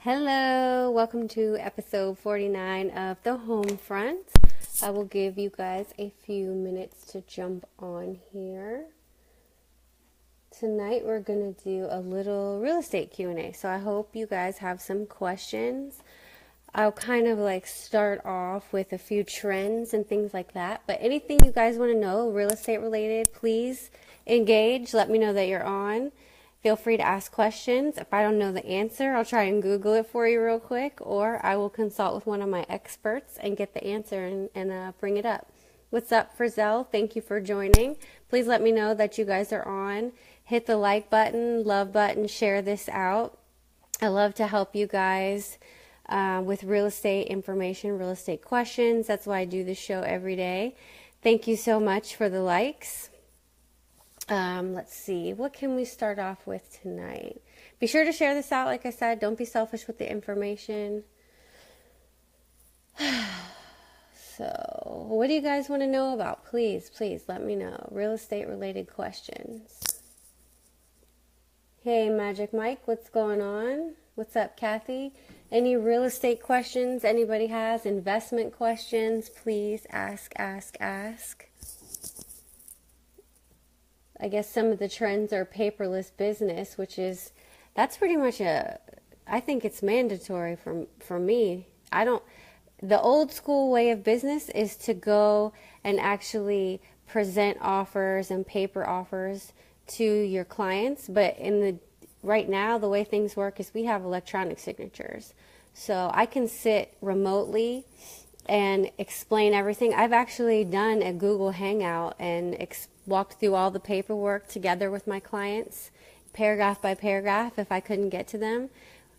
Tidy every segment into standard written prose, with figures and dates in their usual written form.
Hello, welcome to episode 49 of The Home Front. I will give you guys a few minutes to jump on here. Tonight we're going to do a little real estate Q&A. So I hope you guys have some questions. I'll kind of start off with a few trends and things like that. But anything you guys want to know real estate related, please engage. Let me know that you're on. Feel free to ask questions. If I don't know the answer, I'll try and Google it for you real quick, or I will consult with one of my experts and get the answer and bring it up. What's up, Frizzell? Thank you for joining. Please let me know that you guys are on. Hit the like button, love button, share this out. I love to help you guys with real estate information, real estate questions. That's why I do this show every day. Thank you so much for the likes. Let's see, what can we start off with tonight? Be sure to share this out. Like I said, don't be selfish with the information. So, what do you guys want to know about? Please let me know. Real estate related questions. Hey, Magic Mike, what's going on? What's up, Kathy? Any real estate questions anybody has? Investment questions? Please ask. I guess some of the trends are paperless business, that's pretty much I think it's mandatory for me. The old school way of business is to go and actually present offers and paper offers to your clients. But right now, the way things work is we have electronic signatures. So I can sit remotely and explain everything. I've actually done a Google Hangout and walked through all the paperwork together with my clients, paragraph by paragraph, if I couldn't get to them.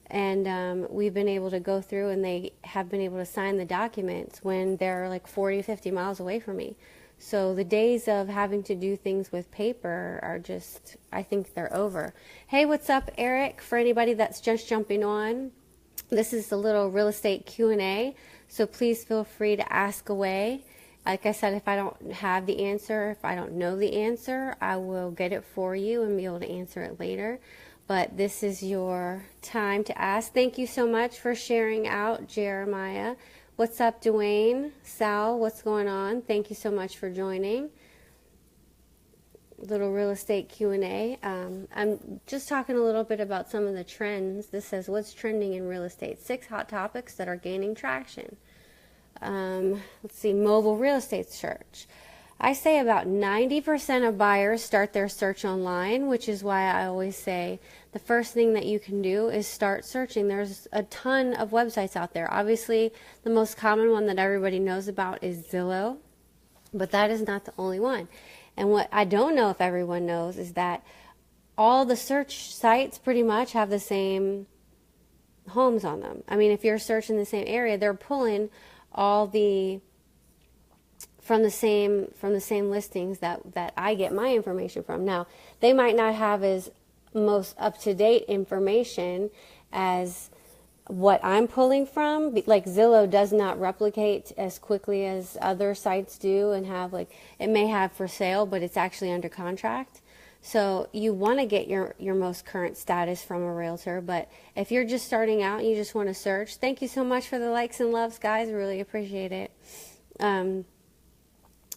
And we've been able to go through, and they have been able to sign the documents when they're 40, 50 miles away from me. So the days of having to do things with paper are just, I think they're over. Hey, what's up, Eric? For anybody that's just jumping on, this is a little real estate Q&A, so please feel free to ask away. Like I said, if I don't have the answer, if I don't know the answer, I will get it for you and be able to answer it later. But this is your time to ask. Thank you so much for sharing out, Jeremiah. What's up, Dwayne? Sal, what's going on? Thank you so much for joining. Little real estate Q&A. I'm just talking a little bit about some of the trends. This says, what's trending in real estate? 6 hot topics that are gaining traction. Let's see, mobile real estate search. I say about 90% of buyers start their search online, which is why I always say the first thing that you can do is start searching. There's a ton of websites out there. Obviously, the most common one that everybody knows about is Zillow, but that is not the only one. And what I don't know if everyone knows is that all the search sites pretty much have the same homes on them. I mean, if you're searching the same area, they're pulling all from the same listings that I get my information from. Now, they might not have as most up-to-date information as what I'm pulling from. Like Zillow does not replicate as quickly as other sites do, and it may have for sale, but it's actually under contract. So you want to get your most current status from a realtor. But if you're just starting out and you just want to search, thank you so much for the likes and loves, guys. Really appreciate it.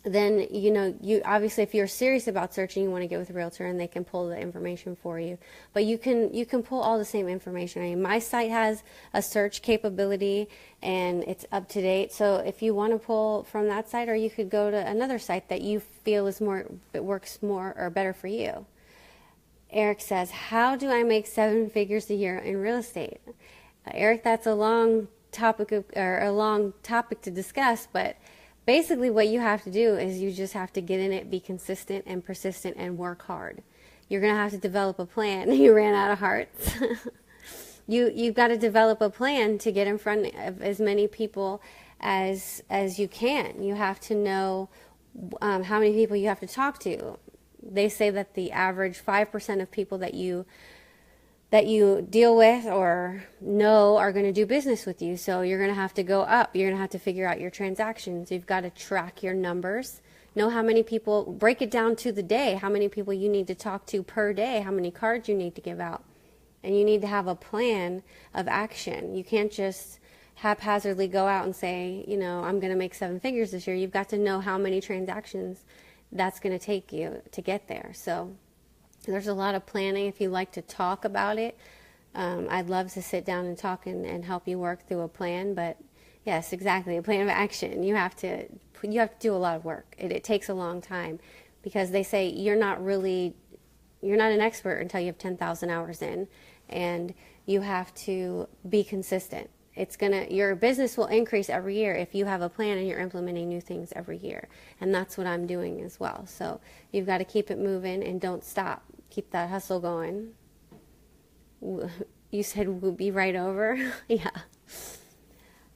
Then, you obviously, if you're serious about searching, you want to get with a realtor and they can pull the information for you. But you can pull all the same information. I mean, my site has a search capability and it's up to date. So if you want to pull from that site, or you could go to another site that you feel it works more or better for you. Eric says, how do I make 7 figures a year in real estate? Eric, that's a long topic to discuss, but basically what you have to do is you just have to get in it, be consistent and persistent, and work hard. You're going to have to develop a plan. You ran out of hearts. You've got to develop a plan to get in front of as many people as you can. You have to know how many people you have to talk to. They say that the average 5% of people that you deal with or know are going to do business with you. So you're going to have to go up. You're going to have to figure out your transactions. You've got to track your numbers. Know how many people, break it down to the day, how many people you need to talk to per day, how many cards you need to give out. and you need to have a plan of action. You can't just haphazardly go out and say, I'm going to make 7 figures this year. You've got to know how many transactions that's going to take you to get there. So there's a lot of planning. If you like to talk about it, I'd love to sit down and talk and help you work through a plan. But yes, exactly, a plan of action. You have to do a lot of work. It takes a long time, because they say you're not an expert until you have 10,000 hours in, and you have to be consistent. Your business will increase every year if you have a plan and you're implementing new things every year. And that's what I'm doing as well. So you've got to keep it moving and don't stop. Keep that hustle going. You said we'll be right over. Yeah.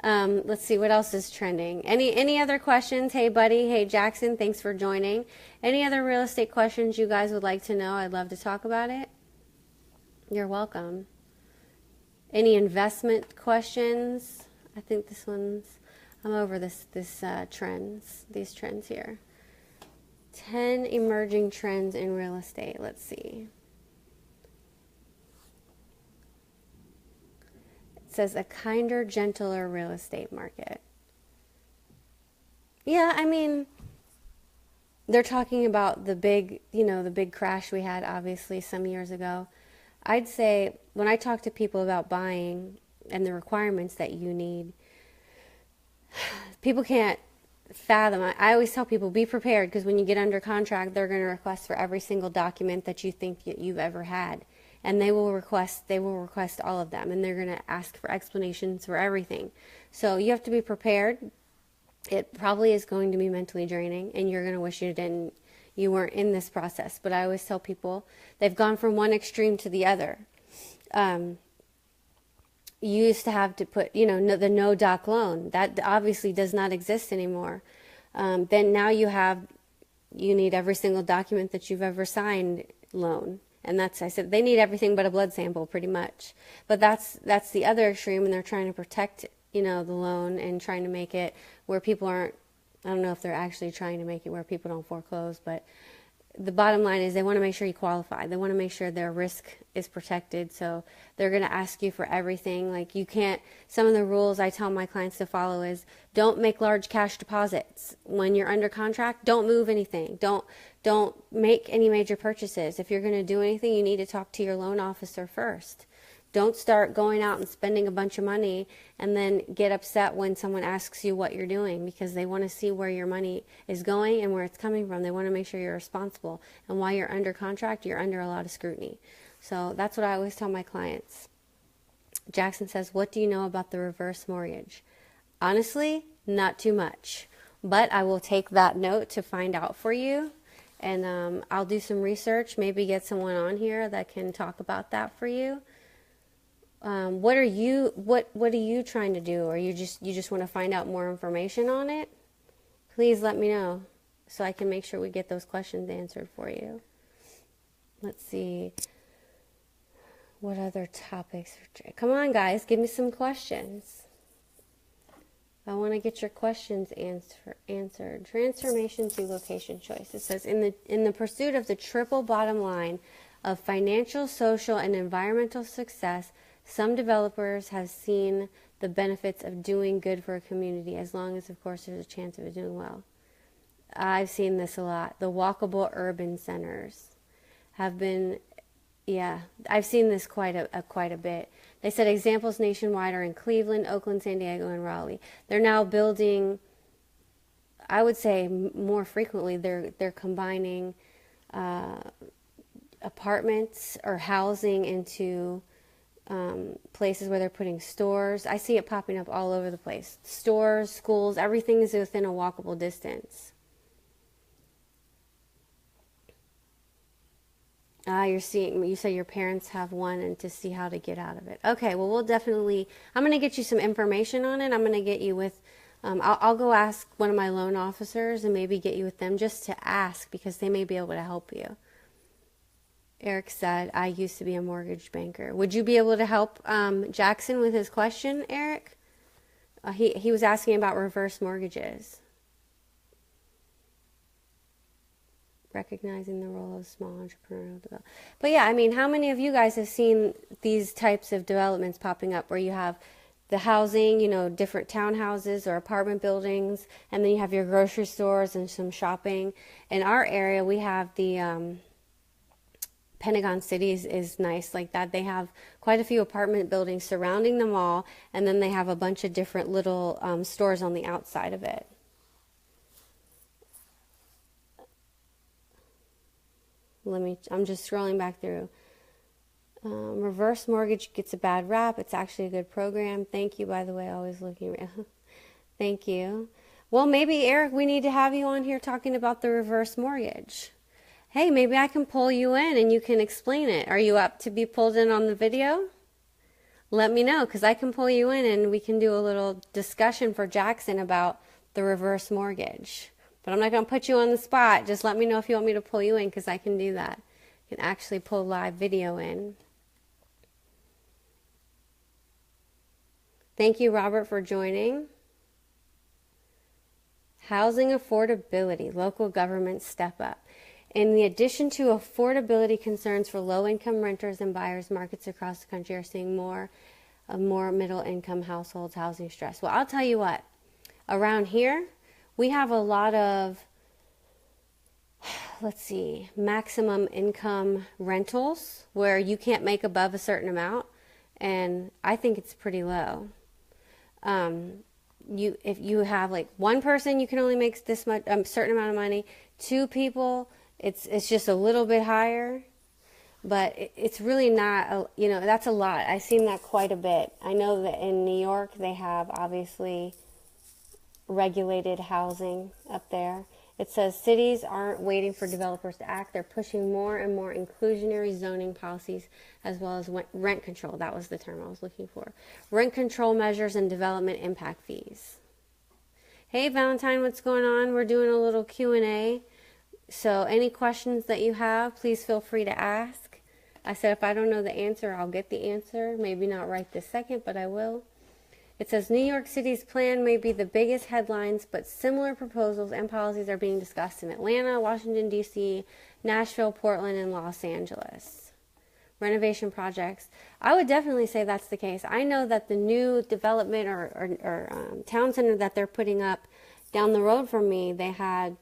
Let's see what else is trending. Any other questions? Hey buddy, hey Jackson, thanks for joining. Any other real estate questions you guys would like to know? I'd love to talk about it. You're welcome. Any investment questions? I think I'm over these trends here. 10 emerging trends in real estate. Let's see. It says a kinder, gentler real estate market. Yeah, I mean, they're talking about the big crash we had obviously some years ago. I'd say when I talk to people about buying and the requirements that you need, people can't fathom. I always tell people, be prepared, because when you get under contract, they're going to request for every single document that you think you've ever had. And they will request all of them, and they're going to ask for explanations for everything. So you have to be prepared. It probably is going to be mentally draining, and you're going to wish you weren't in this process. But I always tell people they've gone from one extreme to the other. You used to have to put, the no doc loan. That obviously does not exist anymore. Then now you need every single document that you've ever signed loan. And I said, they need everything but a blood sample pretty much. But that's the other extreme, and they're trying to protect, the loan and trying to make it where people aren't, I don't know if they're actually trying to make it where people don't foreclose, but the bottom line is they want to make sure you qualify. They want to make sure their risk is protected. So they're going to ask you for everything. Like some of the rules I tell my clients to follow is don't make large cash deposits. When you're under contract, don't move anything. Don't make any major purchases. If you're going to do anything, you need to talk to your loan officer first. Don't start going out and spending a bunch of money and then get upset when someone asks you what you're doing, because they want to see where your money is going and where it's coming from. They want to make sure you're responsible. And while you're under contract, you're under a lot of scrutiny. So that's what I always tell my clients. Jackson says, what do you know about the reverse mortgage? Honestly, not too much. But I will take that note to find out for you. And I'll do some research, maybe get someone on here that can talk about that for you. What are you trying to do? Or you just want to find out more information on it? Please let me know so I can make sure we get those questions answered for you. Let's see. What other topics? Come on, guys, give me some questions. I want to get your questions answered. Transformation to location choice. It says, in the pursuit of the triple bottom line of financial, social, and environmental success, some developers have seen the benefits of doing good for a community, as long as, of course, there's a chance of it doing well. I've seen this a lot. The walkable urban centers have been, I've seen this quite a bit. They said examples nationwide are in Cleveland, Oakland, San Diego, and Raleigh. They're now building, I would say more frequently, they're combining apartments or housing into places where they're putting stores. I see it popping up all over the place. Stores, schools, everything is within a walkable distance. You say your parents have one, and to see how to get out of it. Okay, well, I'm going to get you some information on it. I'm going to get you with, I'll go ask one of my loan officers and maybe get you with them just to ask, because they may be able to help you. Eric said, I used to be a mortgage banker. Would you be able to help Jackson with his question, Eric? He was asking about reverse mortgages. recognizing the role of small entrepreneurial development. But yeah, I mean, how many of you guys have seen these types of developments popping up where you have the housing, you know, different townhouses or apartment buildings, and then you have your grocery stores and some shopping. In our area, we have the Pentagon Cities is nice like that. They have quite a few apartment buildings surrounding the mall, and then they have a bunch of different little stores on the outside of it. I'm just scrolling back through. Reverse mortgage gets a bad rap. It's actually a good program. Thank you, by the way. Always looking around. Thank you. Well, maybe, Eric, we need to have you on here talking about the reverse mortgage. Hey, maybe I can pull you in and you can explain it. Are you up to be pulled in on the video? Let me know, because I can pull you in and we can do a little discussion for Jackson about the reverse mortgage. But I'm not going to put you on the spot. Just let me know if you want me to pull you in, because I can do that. I can actually pull live video in. Thank you, Robert, for joining. Housing affordability. Local governments step up. In addition to affordability concerns for low-income renters and buyers, markets across the country are seeing more middle-income households housing stress. Well, I'll tell you what. Around here, we have a lot of, let's see, maximum income rentals where you can't make above a certain amount, and I think it's pretty low. If you have like one person, you can only make this much, certain amount of money. Two people, it's just a little bit higher, but it's really not, that's a lot. I've seen that quite a bit. I know that in New York, they have obviously regulated housing up there. It says cities aren't waiting for developers to act. They're pushing more and more inclusionary zoning policies as well as rent control. That was the term I was looking for. Rent control measures and development impact fees. Hey, Valentine, what's going on? We're doing a little Q&A. So any questions that you have, please feel free to ask. I said if I don't know the answer, I'll get the answer. Maybe not right this second, but I will. It says New York City's plan may be the biggest headlines, but similar proposals and policies are being discussed in Atlanta, Washington, D.C., Nashville, Portland, and Los Angeles. Renovation projects. I would definitely say that's the case. I know that the new development or town center that they're putting up down the road from me, they had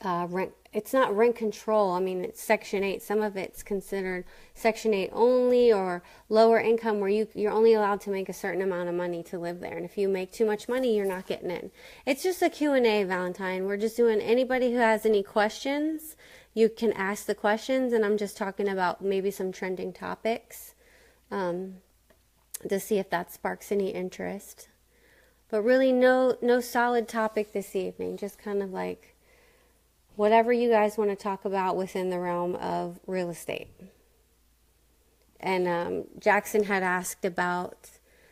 rent. It's not rent control. I mean, it's Section 8. Some of it's considered Section 8 only or lower income, where you're only allowed to make a certain amount of money to live there. And if you make too much money, you're not getting in. It's just a Q&A, Valentine. We're just doing, anybody who has any questions, you can ask the questions. And I'm just talking about maybe some trending topics to see if that sparks any interest. But really no solid topic this evening. Just kind of like whatever you guys want to talk about within the realm of real estate. And Jackson had asked about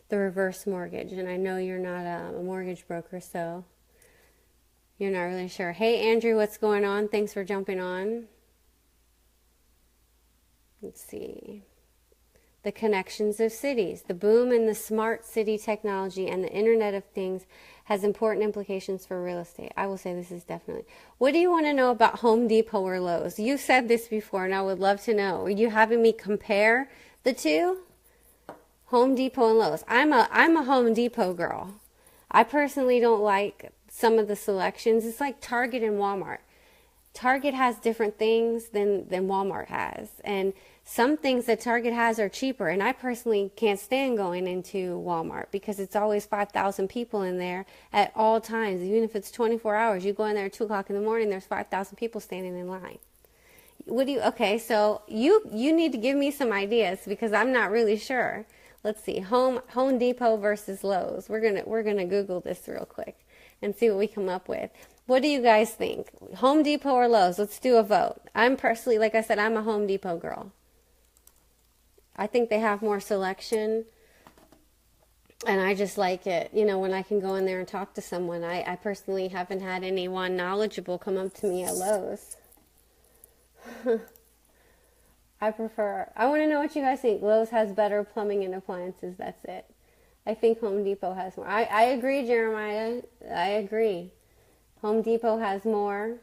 the reverse mortgage, and I know you're not a mortgage broker, so you're not really sure. Hey, Andrew, what's going on? Thanks for jumping on. Let's see. The connections of cities. The boom in the smart city technology and the Internet of Things has important implications for real estate. I will say this is definitely. What do you want to know about Home Depot or Lowe's? You said this before, and I would love to know. Are you having me compare the two? Home Depot and Lowe's. I'm a Home Depot girl. I personally don't like some of the selections. It's like Target and Walmart. Target has different things than Walmart has, and some things that Target has are cheaper, and I personally can't stand going into Walmart because it's always 5,000 people in there at all times. Even if it's 24 hours, you go in there at 2 o'clock in the morning, there's 5,000 people standing in line. Okay, so you need to give me some ideas because I'm not really sure. Let's see, Home Depot versus Lowe's. We're gonna Google this real quick and see what we come up with. What do you guys think? Home Depot or Lowe's? Let's do a vote. I'm personally, like I said, I'm a Home Depot girl. I think they have more selection, and I just like it, when I can go in there and talk to someone. I personally haven't had anyone knowledgeable come up to me at Lowe's. I want to know what you guys think. Lowe's has better plumbing and appliances, that's it. I think Home Depot has more. I agree, Jeremiah. I agree. Home Depot has more.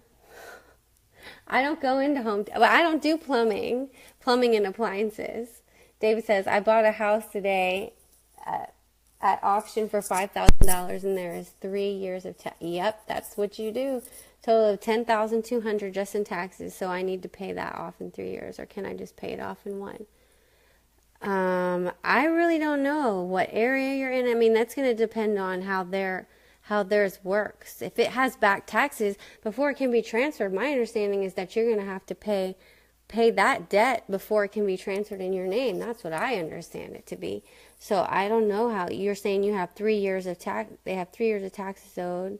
I don't go into well, I don't do plumbing and appliances. David says, I bought a house today at auction for $5,000 and there is 3 years of tax. Yep, that's what you do. Total of $10,200 just in taxes. So I need to pay that off in 3 years, or can I just pay it off in one? I really don't know what area you're in. I mean, that's going to depend on how theirs works. If it has back taxes before it can be transferred, my understanding is that you're going to have to pay that debt before it can be transferred in your name. That's what I understand it to be. So I don't know how you're saying you have 3 years of tax. They have 3 years of taxes owed,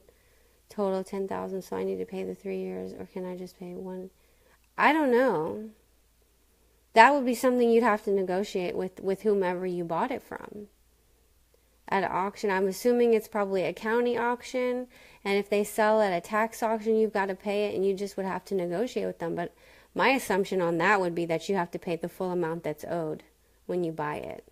total 10,000. So I need to pay the 3 years, or can I just pay one? I don't know. That would be something you'd have to negotiate with whomever you bought it from at an auction. I'm assuming it's probably a county auction, and if they sell at a tax auction, you've got to pay it, and you just would have to negotiate with them. But my assumption on that would be that you have to pay the full amount that's owed when you buy it.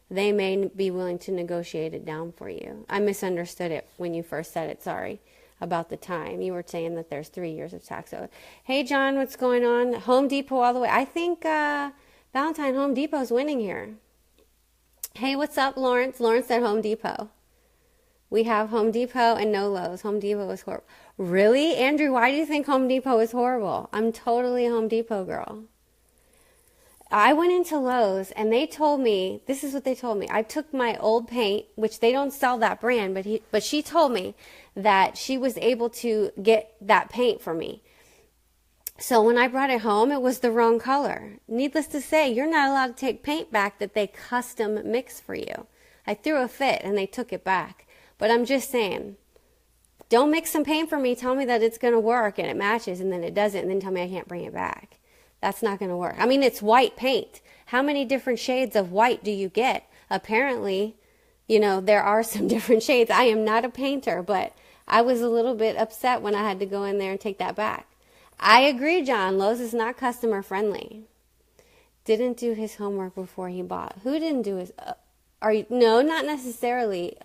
They may be willing to negotiate it down for you. I misunderstood it when you first said it. Sorry about the time. You were saying that there's 3 years of tax owed. Hey, John, what's going on? Home Depot all the way. I think Valentine Home Depot's winning here. Hey, what's up, Lawrence? Lawrence at Home Depot. We have Home Depot and no Lowe's. Home Depot is horrible. Really? Andrew, why do you think Home Depot is horrible? I'm totally a Home Depot girl. I went into Lowe's and they told me, this is what they told me. I took my old paint, which they don't sell that brand, but she told me that she was able to get that paint for me. So when I brought it home, it was the wrong color. Needless to say, you're not allowed to take paint back that they custom mix for you. I threw a fit and they took it back. But I'm just saying, don't mix some paint for me. Tell me that it's going to work and it matches, and then it doesn't, and then tell me I can't bring it back. That's not going to work. I mean, it's white paint. How many different shades of white do you get? Apparently, there are some different shades. I am not a painter, but I was a little bit upset when I had to go in there and take that back. I agree, John. Lowe's is not customer friendly. Didn't do his homework before he bought. Who didn't do his? No, not necessarily.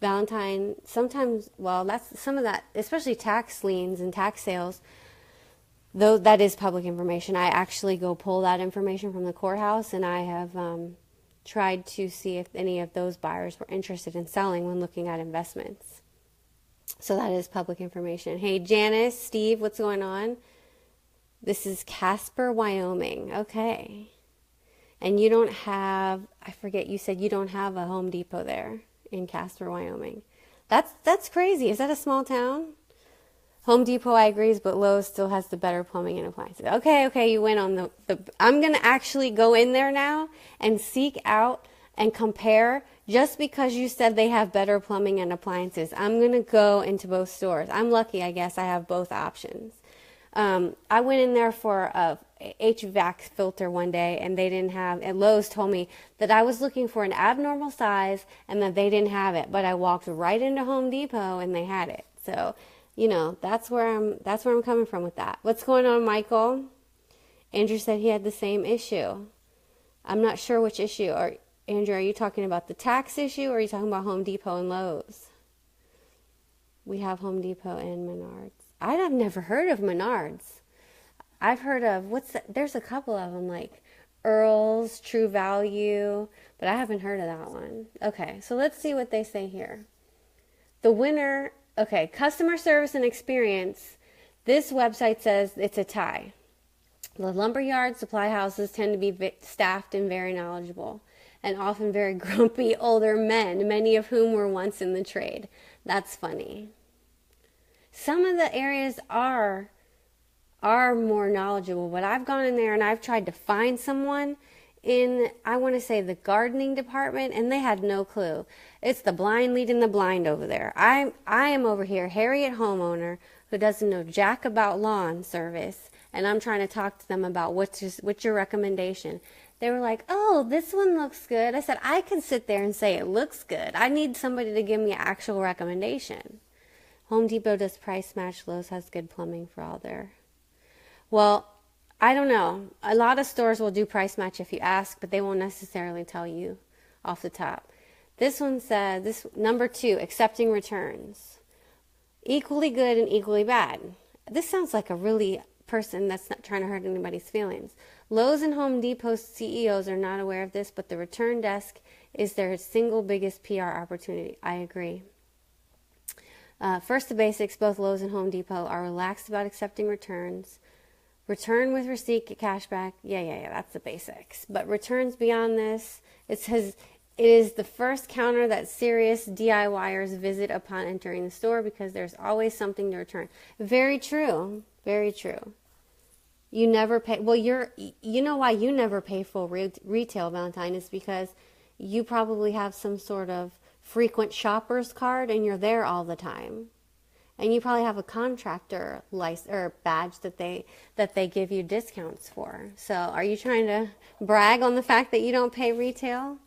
Valentine. Sometimes, well, that's some of that, especially tax liens and tax sales. Though that is public information. I actually go pull that information from the courthouse, and I have tried to see if any of those buyers were interested in selling when looking at investments. So that is public information. Hey, Janice, Steve, what's going on? This is Casper, Wyoming. Okay. And you don't have, I forget, you said you don't have a Home Depot there in Casper, Wyoming. That's crazy. Is that a small town? Home Depot, I agree, but Lowe's still has the better plumbing and appliances. Okay, you went on the I'm going to actually go in there now and seek out and compare. Just because you said they have better plumbing and appliances, I'm going to go into both stores. I'm lucky, I guess, I have both options. I went in there for a HVAC filter one day, and they didn't have, and Lowe's told me that I was looking for an abnormal size and that they didn't have it, but I walked right into Home Depot and they had it. So, that's where I'm coming from with that. What's going on, Michael? Andrew said he had the same issue. I'm not sure which issue. Andrew, are you talking about the tax issue, or are you talking about Home Depot and Lowe's? We have Home Depot and Menards. I've never heard of Menards. I've heard of, there's a couple of them, like Earl's, True Value, but I haven't heard of that one. Okay, so let's see what they say here. The winner, okay, customer service and experience. This website says it's a tie. The lumberyard supply houses tend to be staffed and very knowledgeable, and often very grumpy older men, many of whom were once in the trade. That's funny. Some of the areas are more knowledgeable, but I've gone in there and I've tried to find someone in, I want to say, the gardening department, and they had no clue. It's the blind leading the blind over there. I am over here, Harriet homeowner, who doesn't know jack about lawn service, and I'm trying to talk to them about what's your recommendation. They were like, oh, this one looks good. I said, I can sit there and say it looks good. I need somebody to give me an actual recommendation. Home Depot does price match. Lowe's has good plumbing for all their. Well, I don't know. A lot of stores will do price match if you ask, but they won't necessarily tell you off the top. This one said, this number 2, accepting returns. Equally good and equally bad. This sounds like a really person that's not trying to hurt anybody's feelings. Lowe's and Home Depot CEOs are not aware of this, but the return desk is their single biggest PR opportunity. I agree. First, the basics. Both Lowe's and Home Depot are relaxed about accepting returns. Return with receipt, get cash back. Yeah, that's the basics. But returns beyond this, it says it is the first counter that serious DIYers visit upon entering the store because there's always something to return. Very true. Very true. You never pay. Well, you know why you never pay full retail, Valentine, is because you probably have some sort of frequent shoppers card and you're there all the time. And you probably have a contractor license or badge that they give you discounts for. So are you trying to brag on the fact that you don't pay retail?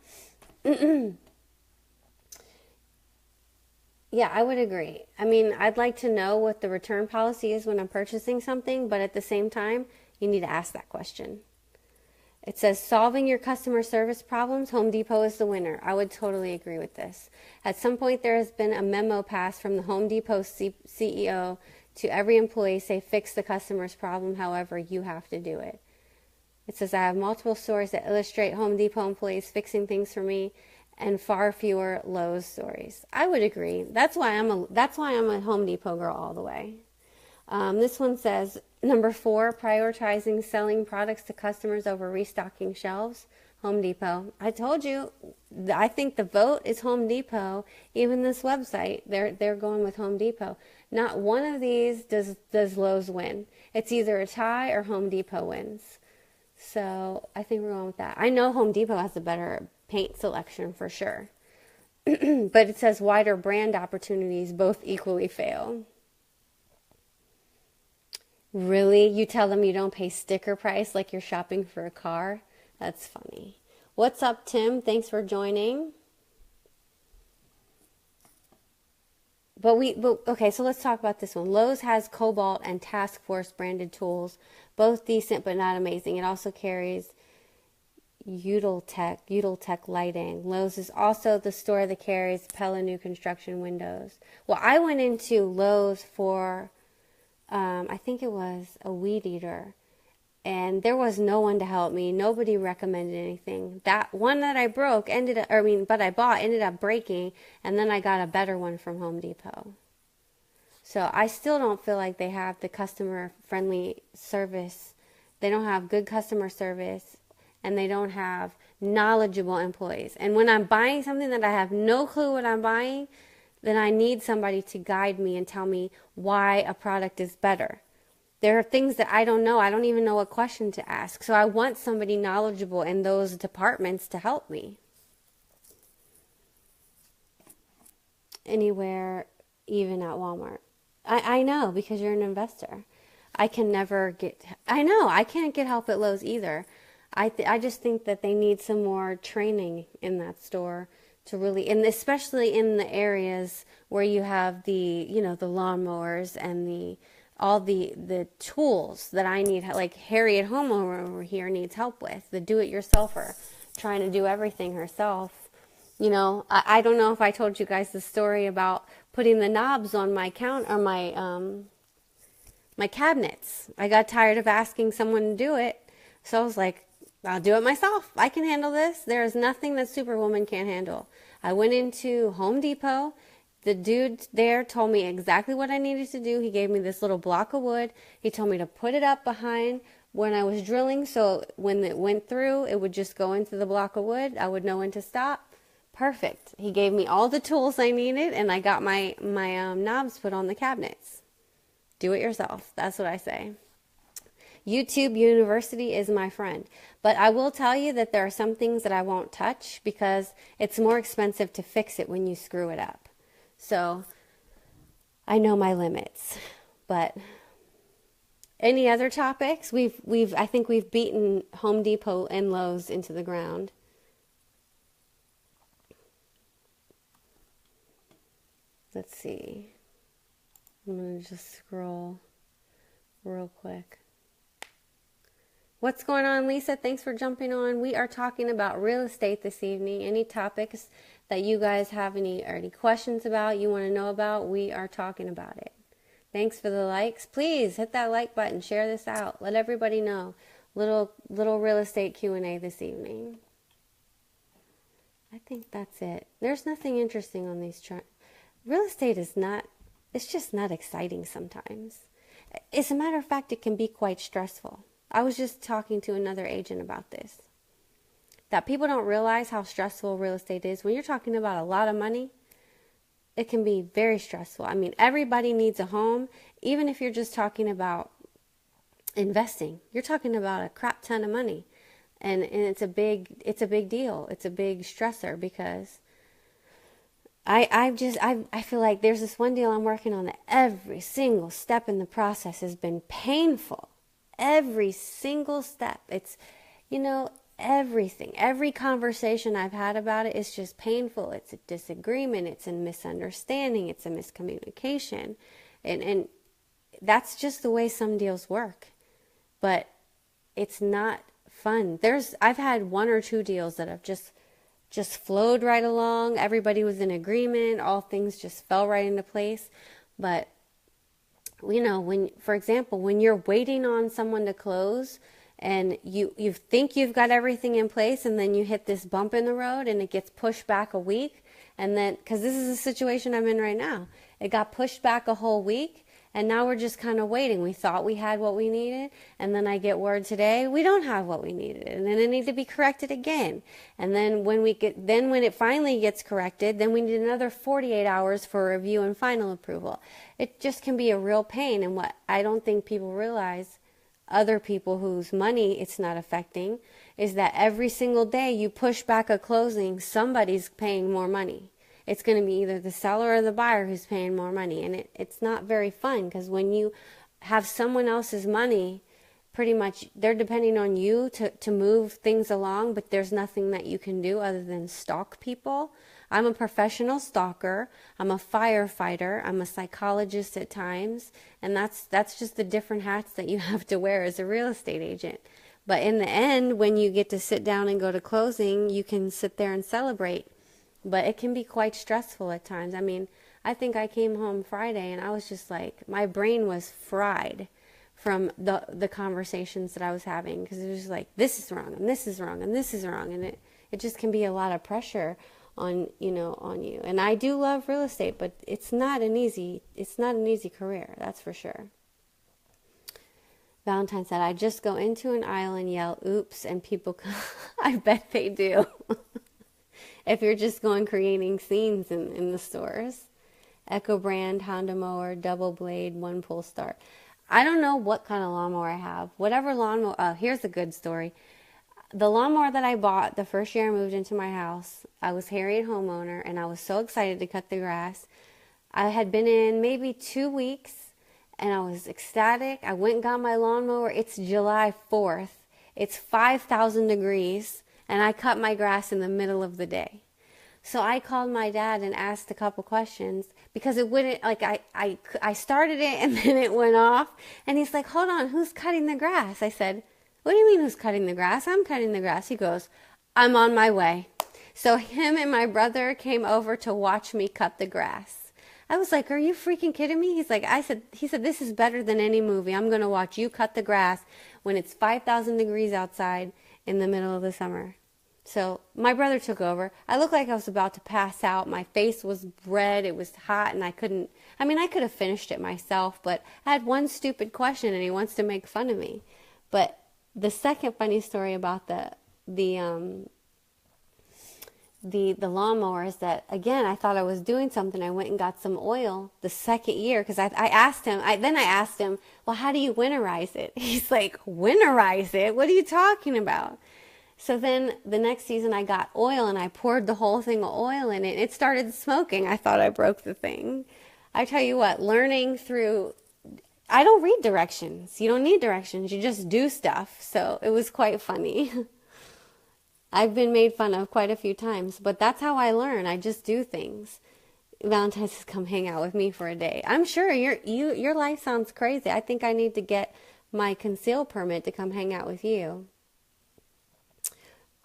Yeah, I would agree. I mean, I'd like to know what the return policy is when I'm purchasing something, but at the same time, you need to ask that question. It says, solving your customer service problems, Home Depot is the winner. I would totally agree with this. At some point, there has been a memo passed from the Home Depot CEO to every employee, say, fix the customer's problem, however, you have to do it. It says, I have multiple stories that illustrate Home Depot employees fixing things for me and far fewer Lowe's stories. I would agree. That's why I'm a Home Depot girl all the way. This one says, number 4, prioritizing selling products to customers over restocking shelves. Home Depot. I told you, I think the vote is Home Depot. Even this website, they're going with Home Depot. Not one of these does Lowe's win. It's either a tie or Home Depot wins. So I think we're going with that. I know Home Depot has a better paint selection for sure. But it says wider brand opportunities both equally fail. Really? You tell them you don't pay sticker price like you're shopping for a car? That's funny. What's up, Tim? Thanks for joining. Okay, so let's talk about this one. Lowe's has Cobalt and Task Force branded tools, both decent but not amazing. It also carries Utiltech lighting. Lowe's is also the store that carries Pella new construction windows. Well, I went into Lowe's for I think it was a weed eater, and there was no one to help me. Nobody recommended anything. That one that I bought ended up breaking, and then I got a better one from Home Depot. So I still don't feel like they have the customer friendly service. They don't have good customer service, and they don't have knowledgeable employees. And when I'm buying something that I have no clue what I'm buying, then I need somebody to guide me and tell me why a product is better. There are things that I don't know. I don't even know what question to ask. So I want somebody knowledgeable in those departments to help me. Anywhere, even at Walmart. I know, because you're an investor. I can't get help at Lowe's either. I just think that they need some more training in that store to really, and especially in the areas where you have the lawnmowers and all the tools that I need, like Harriet Homeowner over here needs help with, the do-it-yourselfer, trying to do everything herself. I don't know if I told you guys the story about putting the knobs on my my cabinets. I got tired of asking someone to do it, so I was like, I'll do it myself. I can handle this. There is nothing that Superwoman can't handle. I went into Home Depot. The dude there told me exactly what I needed to do. He gave me this little block of wood. He told me to put it up behind when I was drilling, so when it went through, it would just go into the block of wood. I would know when to stop. Perfect. He gave me all the tools I needed, and I got my knobs put on the cabinets. Do it yourself. That's what I say. YouTube University is my friend. But I will tell you that there are some things that I won't touch because it's more expensive to fix it when you screw it up. So I know my limits. But any other topics? I think we've beaten Home Depot and Lowe's into the ground. Let's see. I'm going to just scroll real quick. What's going on, Lisa? Thanks for jumping on. We are talking about real estate this evening. Any topics that you guys have any questions about, you want to know about, we are talking about it. Thanks for the likes. Please hit that like button. Share this out. Let everybody know. Little real estate Q&A this evening. I think that's it. There's nothing interesting on these charts. Real estate is not, it's just not exciting sometimes. As a matter of fact, it can be quite stressful. I was just talking to another agent about this. That people don't realize how stressful real estate is. When you're talking about a lot of money, it can be very stressful. I mean, everybody needs a home, even if you're just talking about investing. You're talking about a crap ton of money. And it's a big deal. It's a big stressor because I feel like there's this one deal I'm working on that every single step in the process has been painful. Every single step. It's, everything. Every conversation I've had about it is just painful. It's a disagreement. It's a misunderstanding. It's a miscommunication. And that's just the way some deals work. But it's not fun. I've had one or two deals that have just flowed right along. Everybody was in agreement. All things just fell right into place. But, for example, when you're waiting on someone to close and you think you've got everything in place and then you hit this bump in the road and it gets pushed back a week. And then, because this is the situation I'm in right now, it got pushed back a whole week. And now we're just kind of waiting. We thought we had what we needed. And then I get word today, we don't have what we needed. And then it needs to be corrected again. And then when it finally gets corrected, then we need another 48 hours for review and final approval. It just can be a real pain. And what I don't think people realize, other people whose money it's not affecting, is that every single day you push back a closing, somebody's paying more money. It's going to be either the seller or the buyer who's paying more money. And it's not very fun because when you have someone else's money, pretty much they're depending on you to move things along, but there's nothing that you can do other than stalk people. I'm a professional stalker. I'm a firefighter. I'm a psychologist at times. And that's just the different hats that you have to wear as a real estate agent. But in the end, when you get to sit down and go to closing, you can sit there and celebrate. But it can be quite stressful at times. I mean, I think I came home Friday and I was just like, my brain was fried from the conversations that I was having. Because it was just like, this is wrong, and this is wrong, and this is wrong. And it just can be a lot of pressure on you. And I do love real estate, but it's not an easy career, that's for sure. Valentine said, I just go into an aisle and yell, oops, and people come. I bet they do. If you're just creating scenes in the stores. Echo brand, Honda mower, double blade, one pull start. I don't know what kind of lawnmower I have. Whatever lawnmower, here's a good story. The lawnmower that I bought the first year I moved into my house, I was Harriet homeowner and I was so excited to cut the grass. I had been in maybe 2 weeks and I was ecstatic. I went and got my lawnmower. It's July 4th. It's 5,000 degrees. And I cut my grass in the middle of the day. So I called my dad and asked a couple questions because it wouldn't, I started it and then it went off. And he's like, hold on, who's cutting the grass? I said, what do you mean who's cutting the grass? I'm cutting the grass. He goes, I'm on my way. So him and my brother came over to watch me cut the grass. I was like, are you freaking kidding me? He said, this is better than any movie. I'm going to watch you cut the grass when it's 5,000 degrees outside in the middle of the summer. So my brother took over. I looked like I was about to pass out. My face was red. It was hot and I could have finished it myself, but I had one stupid question and he wants to make fun of me. But the second funny story about the lawnmower is that, again, I thought I was doing something. I went and got some oil the second year because I asked him, well, how do you winterize it? He's like, winterize it? What are you talking about? So then the next season I got oil and I poured the whole thing of oil in it. It started smoking. I thought I broke the thing. I tell you what, learning through, I don't read directions. You don't need directions. You just do stuff. So it was quite funny. I've been made fun of quite a few times, but that's how I learn. I just do things. Valentine's says, come hang out with me for a day. I'm sure your life sounds crazy. I think I need to get my conceal permit to come hang out with you.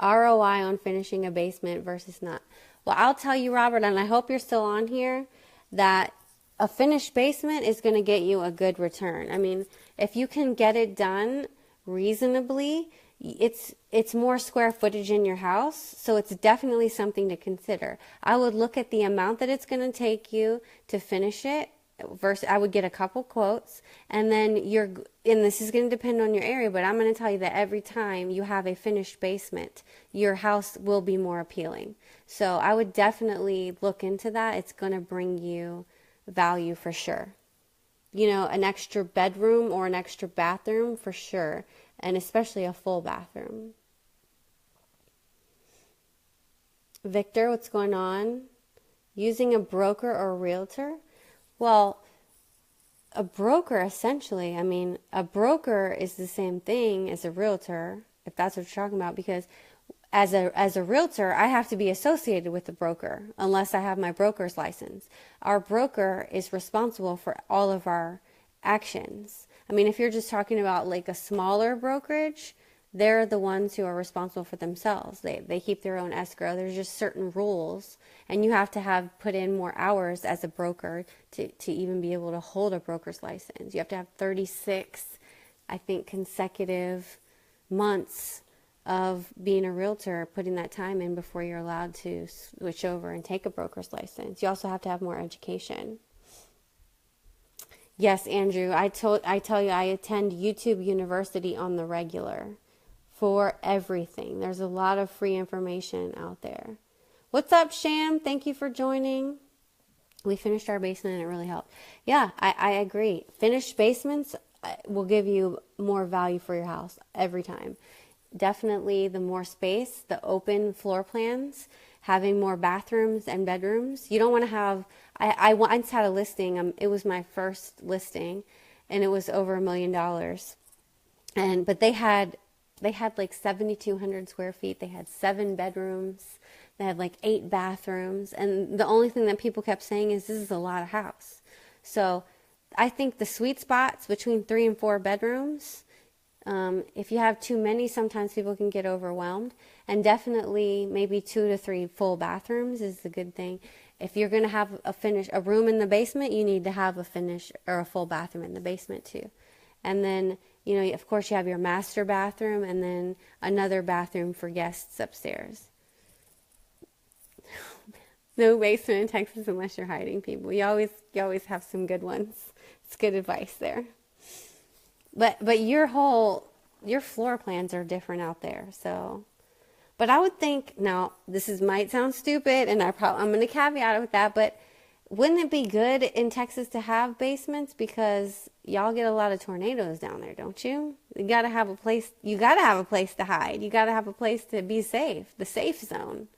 ROI on finishing a basement versus not. Well, I'll tell you, Robert, and I hope you're still on here, that a finished basement is going to get you a good return. I mean, if you can get it done reasonably, it's more square footage in your house, so it's definitely something to consider. I would look at the amount that it's going to take you to finish it. Versus, I would get a couple quotes, and then and this is going to depend on your area, but I'm going to tell you that every time you have a finished basement, your house will be more appealing. So I would definitely look into that. It's going to bring you value for sure. You know, an extra bedroom or an extra bathroom for sure, and especially a full bathroom. Victor, what's going on? Using a broker or a realtor? Well, a broker essentially, I mean, a broker is the same thing as a realtor, if that's what you're talking about, because as a realtor, I have to be associated with the broker unless I have my broker's license. Our broker is responsible for all of our actions. I mean, if you're just talking about like a smaller brokerage, they're the ones who are responsible for themselves. They keep their own escrow. There's just certain rules, and you have to have put in more hours as a broker to even be able to hold a broker's license. You have to have 36, I think, consecutive months of being a realtor, putting that time in before you're allowed to switch over and take a broker's license. You also have to have more education. Yes, Andrew, I tell you, I attend YouTube University on the regular for everything. There's a lot of free information out there. What's up, Sham? Thank you for joining. We finished our basement and it really helped. Yeah, I agree. Finished basements will give you more value for your house every time. Definitely the more space, the open floor plans, having more bathrooms and bedrooms. You don't want to have, I once had a listing, it was my first listing, and it was over $1 million. But they had like 7,200 square feet. They had 7 bedrooms. They had like 8 bathrooms. And the only thing that people kept saying is, this is a lot of house. So I think the sweet spot's between 3 and 4 bedrooms. If you have too many, sometimes people can get overwhelmed. And definitely maybe 2 to 3 full bathrooms is the good thing. If you're going to have a room in the basement, you need to have a finish or a full bathroom in the basement too. And then, you know, of course you have your master bathroom and then another bathroom for guests upstairs. No basement in Texas unless you're hiding people. You always have some good ones. It's good advice there. But your floor plans are different out there, so. But I would think, now might sound stupid, and I'm going to caveat it with that, but wouldn't it be good in Texas to have basements, because y'all get a lot of tornadoes down there, don't you? You got to have a place to hide. You got to have a place to be safe, the safe zone.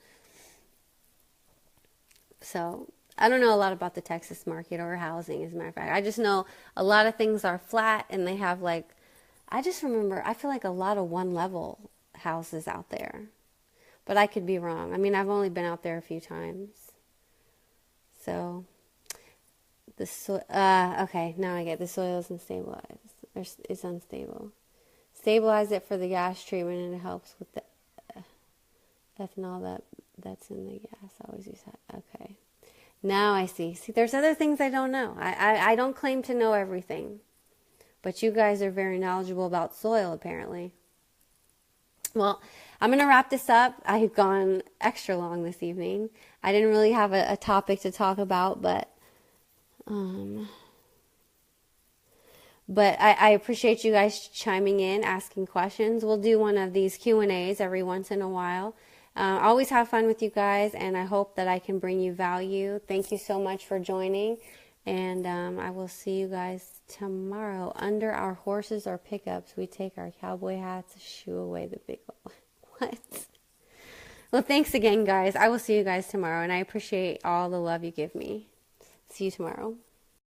So, I don't know a lot about the Texas market or housing, as a matter of fact. I just know a lot of things are flat, and they have I feel like a lot of one-level houses out there. But I could be wrong. I mean, I've only been out there a few times. So, okay, now I get the soil isn't stabilized. It's unstable. Stabilize it for the gas treatment, and it helps with the ethanol that's in the gas. I always use that. Okay. Now I see. See, there's other things I don't know. I don't claim to know everything. But you guys are very knowledgeable about soil, apparently. Well, I'm going to wrap this up. I've gone extra long this evening. I didn't really have a topic to talk about, but I appreciate you guys chiming in, asking questions. We'll do one of these Q&As every once in a while. I always have fun with you guys, and I hope that I can bring you value. Thank you so much for joining, and I will see you guys tomorrow. Under our horses or pickups, we take our cowboy hats, shoo away the big... What? Well, thanks again, guys. I will see you guys tomorrow, and I appreciate all the love you give me. See you tomorrow.